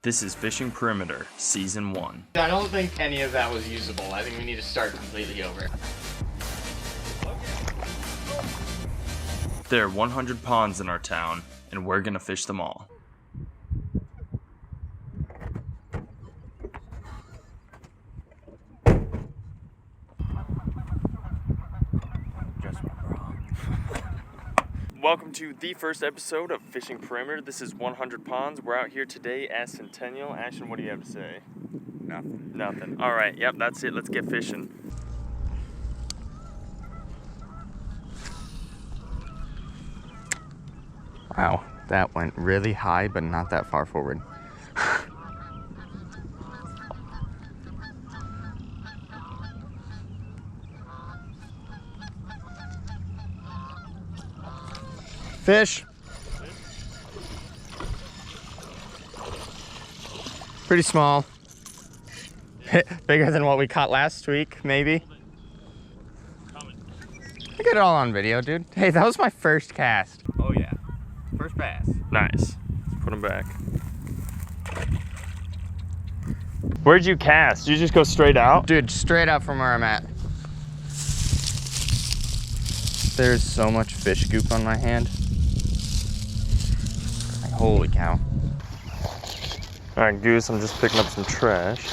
This is Fishing Perimeter, Season 1. I don't think any of that was usable. I think we need to start completely over. There are 100 ponds in our town, and we're gonna fish them all. Welcome to the first episode of Fishing Perimeter. This is 100 Ponds. We're out here today at Centennial. Ashton, what do you have to say? Nothing. Nothing. All right, yep, that's it. Let's get fishing. Wow, that went really high, but not that far forward. Fish. Pretty small. Bigger than what we caught last week, maybe. I got it all on video, dude. Hey, that was my first cast. Oh yeah, first bass. Nice. Let's put them back. Where'd you cast? Did you just go straight out? Dude, straight up from where I'm at. There's so much fish goop on my hand. Like, holy cow. All right, Goose, I'm just picking up some trash.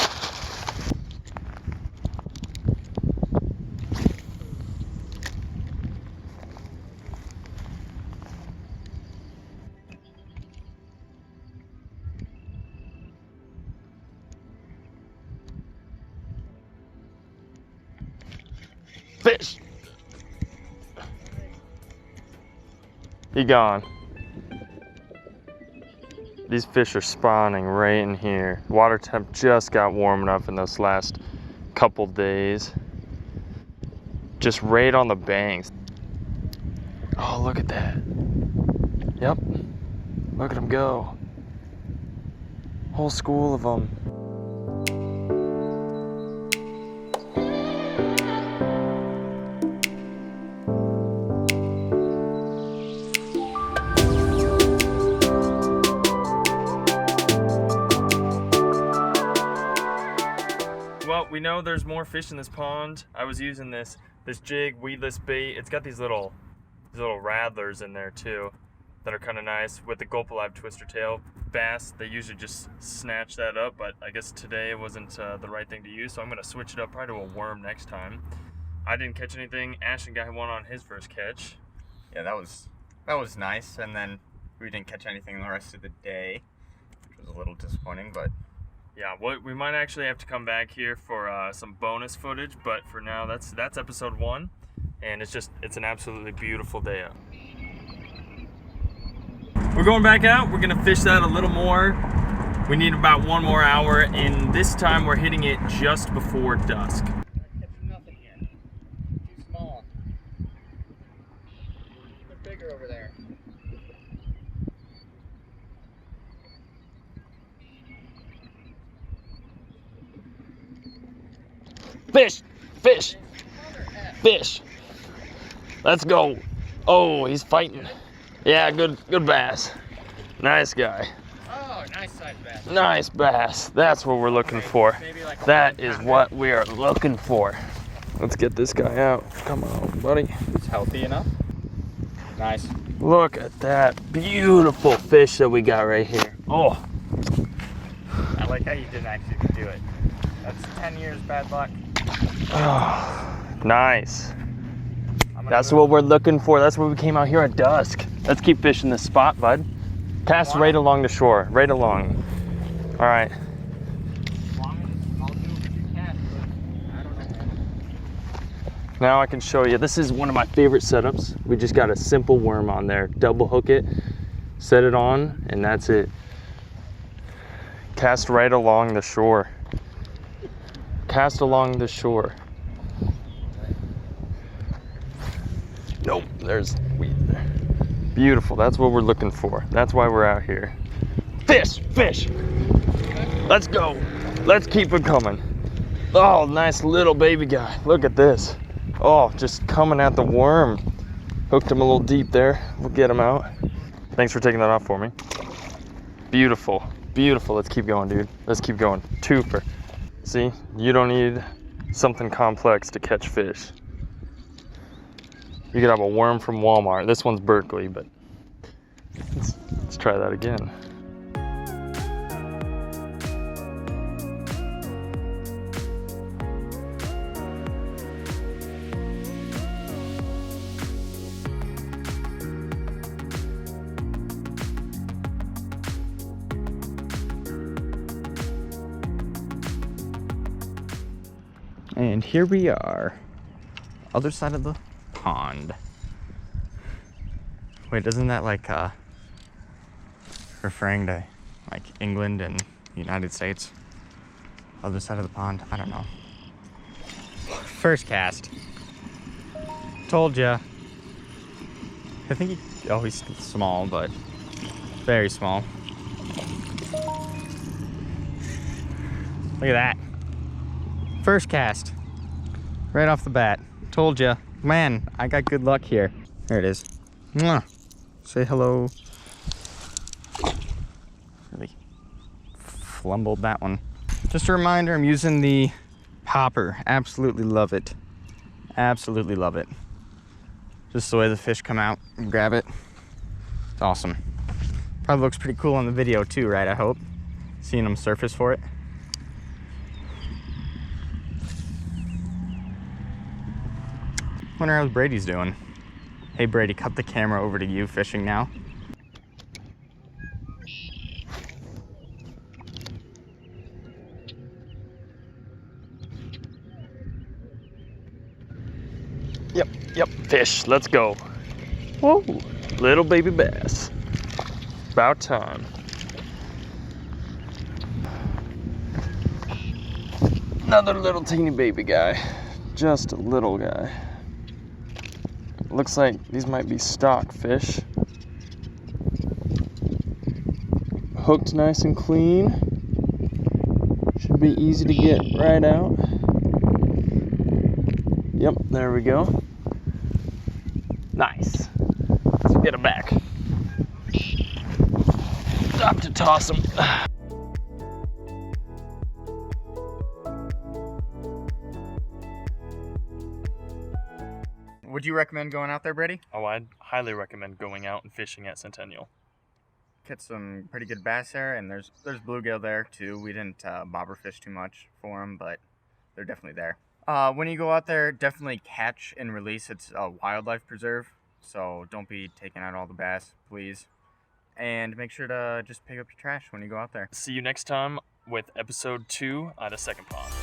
Fish! He gone. These fish are spawning right in here. Water temp just got warm enough in this last couple days. Just right on the banks. Oh, look at that. Yep. Look at them go. Whole school of them. Well, we know there's more fish in this pond. I was using this jig weedless bait. It's got these little rattlers in there too that are kind of nice with the Gulp Alive twister tail bass. They usually just snatch that up, but I guess today it wasn't the right thing to use, so I'm gonna switch it up probably to a worm next time. I didn't catch anything. Ashton got one on his first catch. Yeah, that was nice, and then we didn't catch anything the rest of the day, which was a little disappointing, but yeah, we might actually have to come back here for some bonus footage, but for now, that's episode 1, and it's an absolutely beautiful day out. We're going back out. We're gonna fish that a little more. We need about 1 more hour, and this time we're hitting it just before dusk. Nothing here. Too small. They're bigger over there. Fish! Fish! Fish! Let's go. Oh, he's fighting. Yeah, good bass. Nice guy. Oh, nice size bass. Nice bass. That's what we're looking for. Like that is what we are looking for. Let's get this guy out. Come on, buddy. It's healthy enough. Nice. Look at that beautiful fish that we got right here. Oh. I like how you didn't actually do it. That's 10 years bad luck. Oh, nice. That's what we're looking for. That's why we came out here at dusk. Let's keep fishing this spot, bud. Cast right along the shore, right along. All right. Now I can show you. This is one of my favorite setups. We just got a simple worm on there. Double hook it, set it on, and that's it. Cast right along the shore. Cast along the shore. Nope, there's weed there. Beautiful, that's what we're looking for. That's why we're out here. Fish, fish. Let's go. Let's keep it coming. Oh, nice little baby guy. Look at this. Oh, just coming at the worm. Hooked him a little deep there. We'll get him out. Thanks for taking that off for me. Beautiful. Beautiful. Let's keep going, dude. Let's keep going. Twofer. See, you don't need something complex to catch fish. You could have a worm from Walmart. This one's Berkeley, but let's try that again. And here we are, other side of the pond. Wait, isn't that like referring to like England and the United States? Other side of the pond? I don't know. First cast. Told ya. I think he's small, but very small. Look at that. First cast, right off the bat. Told ya, man, I got good luck here. There it is. Mwah. Say hello. Really flumbled that one. Just a reminder, I'm using the popper. Absolutely love it. Absolutely love it. Just the way the fish come out and grab it. It's awesome. Probably looks pretty cool on the video too, right? I hope. Seeing them surface for it. Wonder how Brady's doing. Hey Brady, cut the camera over to you fishing now. Yep, fish, let's go. Whoa, little baby bass. About time. Another little teeny baby guy. Just a little guy. Looks like these might be stock fish. Hooked nice and clean. Should be easy to get right out. Yep, there we go. Nice. Let's get him back. Stop to toss him. Would you recommend going out there, Brady? Oh, I'd highly recommend going out and fishing at Centennial. Catch some pretty good bass there, and there's bluegill there too. We didn't bobber fish too much for them, but they're definitely there. When you go out there, definitely catch and release. It's a wildlife preserve, so don't be taking out all the bass, please. And make sure to just pick up your trash when you go out there. See you next time with episode 2 at a second pond.